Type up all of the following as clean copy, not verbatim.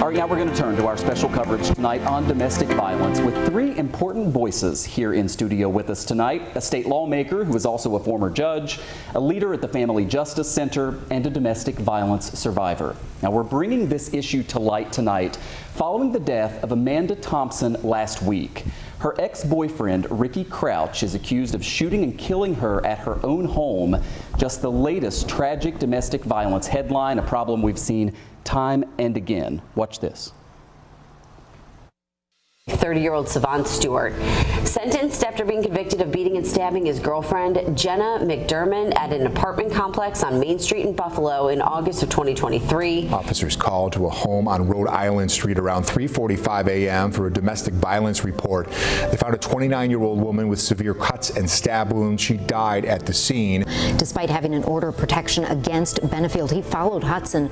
All right, now we're going to turn to our special coverage tonight on domestic violence with three important voices here in studio with us tonight. A state lawmaker who is also a former judge, a leader at the Family Justice Center, and a domestic violence survivor. Now we're bringing this issue to light tonight following the death of Amanda Thompson last week. Her ex-boyfriend, Ricky Crouch, is accused of shooting and killing her at her own home. Just the latest tragic domestic violence headline, a problem we've seen time and again. Watch this. 30-year-old Savant Stewart, sentenced after being convicted of beating and stabbing his girlfriend, Jenna McDermott, at an apartment complex on Main Street in Buffalo in August of 2023. Officers called to a home on Rhode Island Street around 3:45 a.m. for a domestic violence report. They found a 29-year-old woman with severe cuts and stab wounds. She died at the scene. Despite having an order of protection against Benefield, he followed Hudson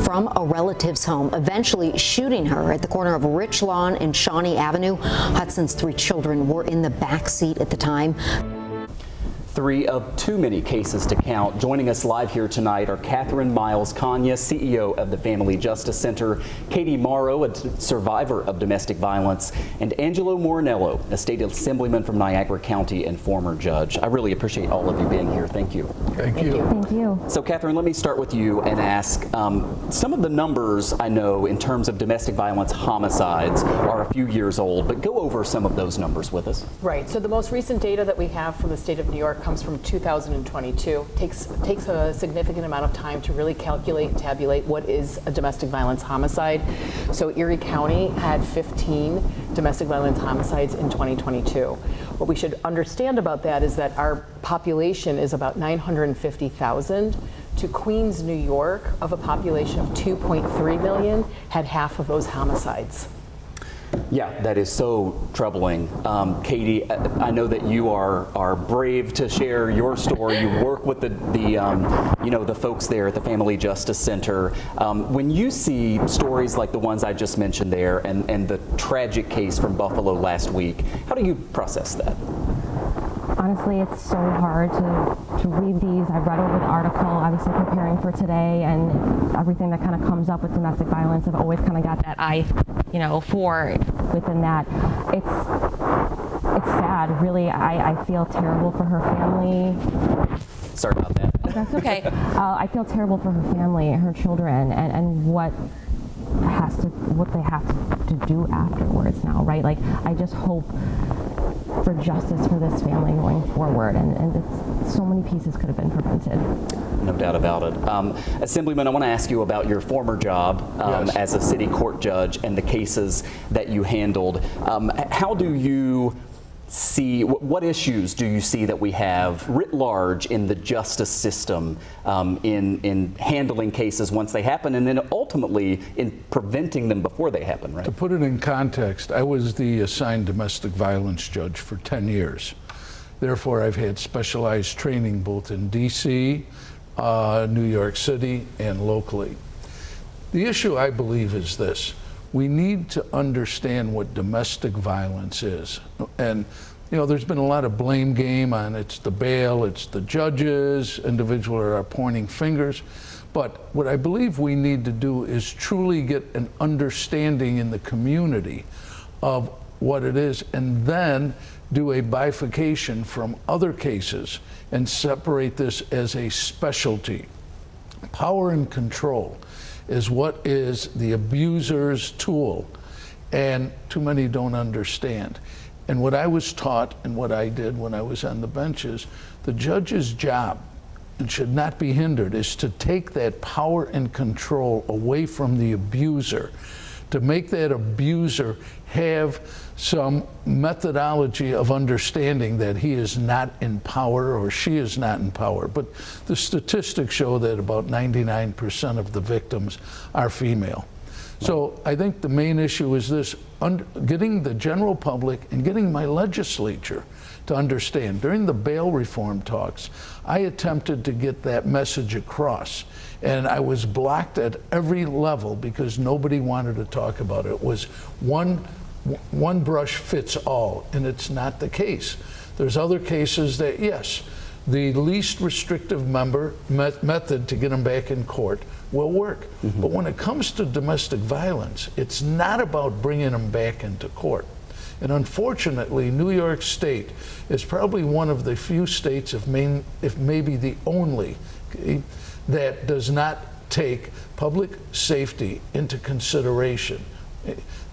from a relative's home, eventually shooting her at the corner of Rich Lawn and Shawnee Avenue. Hudson's three children were in the back seat at the time. Three of too many cases to count. Joining us live here tonight are Catherine Miles-Kanya, CEO of the Family Justice Center, Katie Morrow, a survivor of domestic violence, and Angelo Morinello, a state assemblyman from Niagara County and former judge. I really appreciate all of you being here. Thank you. Thank you. Thank you. So Catherine, let me start with you and ask, some of the numbers I know in terms of domestic violence homicides are a few years old, but go over some of those numbers with us. Right, so the most recent data that we have from the state of New York comes from 2022. Takes a significant amount of time to really calculate and tabulate what is a domestic violence homicide. So Erie County had 15 domestic violence homicides in 2022. What we should understand about that is that our population is about 950,000. To Queens, New York, of a population of 2.3 million, had half of those homicides. Yeah, that is so troubling. Katie, I know that you are brave to share your story. You work with the folks there at the Family Justice Center. When you see stories like the ones I just mentioned there and the tragic case from Buffalo last week, how do you process that? Honestly, it's so hard to read these. I read over the article, obviously preparing for today, and everything that kind of comes up with domestic violence. I've always kind of got that eye, for within that. It's sad, really. I feel terrible for her family. Sorry about that. That's okay. I feel terrible for her family and her children, and what they have to do afterwards now, right? Like, I just hope for justice for this family going forward, and so many pieces could have been prevented. No doubt about it. Assemblyman, I want to ask you about your former job Yes. as a city court judge and the cases that you handled. How do you see, what issues do you see that we have writ large in the justice system in handling cases once they happen, and then ultimately in preventing them before they happen, right? To put it in context, I was the assigned domestic violence judge for 10 years. Therefore, I've had specialized training both in DC, New York City, and locally. The issue, I believe, is this. We need to understand what domestic violence is. And there's been a lot of blame game on it's the bail, it's the judges, individuals are pointing fingers. But what I believe we need to do is truly get an understanding in the community of what it is, and then do a bifurcation from other cases and separate this as a specialty. Power and control is what is the abuser's tool, and too many don't understand. And what I was taught and what I did when I was on the bench is the judge's job, and should not be hindered, is to take that power and control away from the abuser, to make that abuser have some methodology of understanding that he is not in power or she is not in power. But the statistics show that about 99% of the victims are female. So I think the main issue is this, getting the general public and getting my legislature to understand. During the bail reform talks, I attempted to get that message across, and I was blocked at every level because nobody wanted to talk about it. It was one brush fits all, and it's not the case. There's other cases that, yes, the least restrictive method to get them back in court will work. But when it comes to domestic violence, it's not about bringing them back into court. And unfortunately, New York State is probably one of the few states, if maybe the only, that does not take public safety into consideration.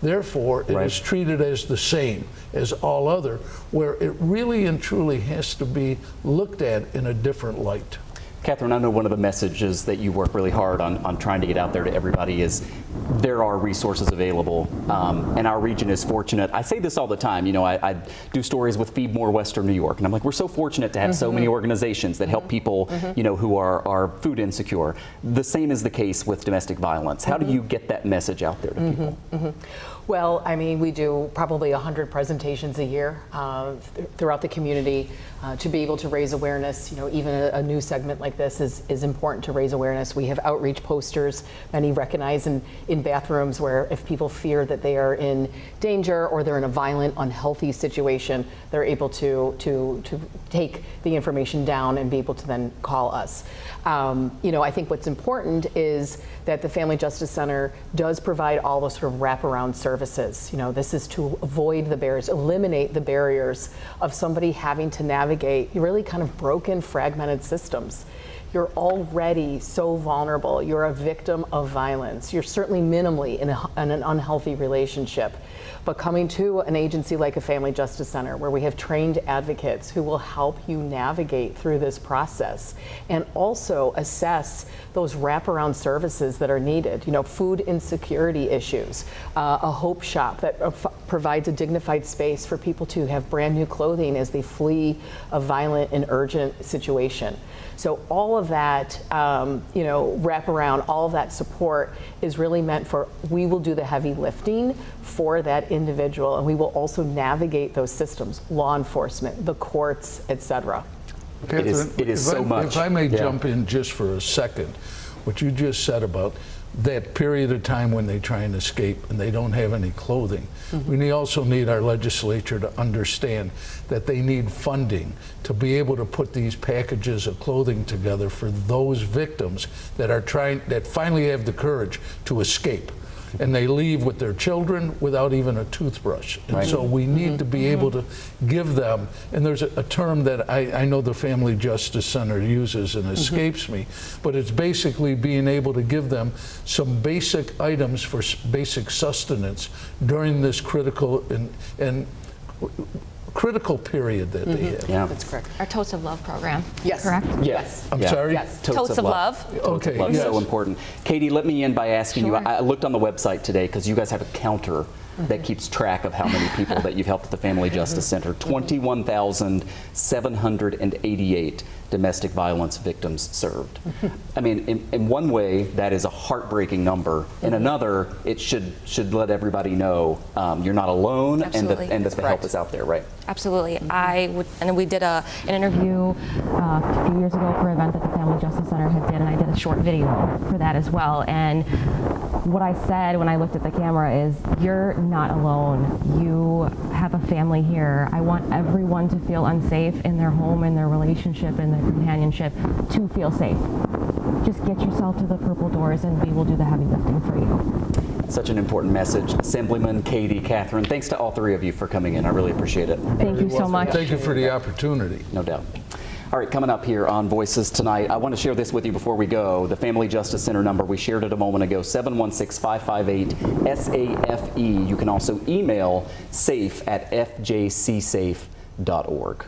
Therefore, it is treated as the same as all other, where it really and truly has to be looked at in a different light. Catherine, I know one of the messages that you work really hard on trying to get out there to everybody is there are resources available, and our region is fortunate. I say this all the time. You know, I do stories with Feed More Western New York, and I'm like, we're so fortunate to have so many organizations that help people, you know, who are food insecure. The same is the case with domestic violence. How do you get that message out there to people? Well, I mean, we do probably 100 presentations a year throughout the community to be able to raise awareness. You know, even a new segment like this is important to raise awareness. We have outreach posters, many recognize in bathrooms, where if people fear that they are in danger or they're in a violent, unhealthy situation, they're able to take the information down and be able to then call us. You know, I think what's important is that the Family Justice Center does provide all those sort of wraparound services. You know, this is to avoid the barriers, eliminate the barriers of somebody having to navigate really kind of broken, fragmented systems. You're already so vulnerable. You're a victim of violence. You're certainly minimally in an unhealthy relationship. But coming to an agency like a Family Justice Center, where we have trained advocates who will help you navigate through this process and also assess those wraparound services that are needed. You know, food insecurity issues, a hope shop that provides a dignified space for people to have brand new clothing as they flee a violent and urgent situation. So all of that, you know, wraparound, all of that support is really meant for, we will do the heavy lifting for that individual, and we will also navigate those systems, law enforcement, the courts, etc. Catherine, it is so much. If I may jump in just for a second, what you just said about that period of time when they try and escape and they don't have any clothing. We also need our legislature to understand that they need funding to be able to put these packages of clothing together for those victims that are that finally have the courage to escape. And they leave with their children without even a toothbrush. And so we need to be able to give them, and there's a term that I know the Family Justice Center uses and escapes me, but it's basically being able to give them some basic items for basic sustenance during this critical and critical period that they have. Yeah, That's correct. Our Totes of Love program. Yes. Correct? Yes. I'm sorry? Yes. Totes of Love. Totes of Okay, Love, yes. so important. Katie, let me end by asking you, Sure. I looked on the website today because you guys have a counter that keeps track of how many people that you've helped at the Family Justice Center. 21,788 domestic violence victims served. I mean, in one way, that is a heartbreaking number. In another, it should let everybody know you're not alone, Absolutely. and that the help is out there, right? Absolutely. And we did an interview a few years ago for an event that the Family Justice Center had did, and I did a short video for that as well. And what I said when I looked at the camera is, you're not alone. You have a family here. I want everyone to feel unsafe in their home, in their relationship, in their companionship, to feel safe. Just get yourself to the purple doors and we will do the heavy lifting for you. Such an important message. Assemblyman, Katie, Catherine, thanks to all three of you for coming in. I really appreciate it. Thank you so much. Thank you for the opportunity. No doubt. All right, coming up here on Voices tonight, I want to share this with you before we go. The Family Justice Center number, we shared it a moment ago, 716-558-SAFE. You can also email safe@fjcsafe.org.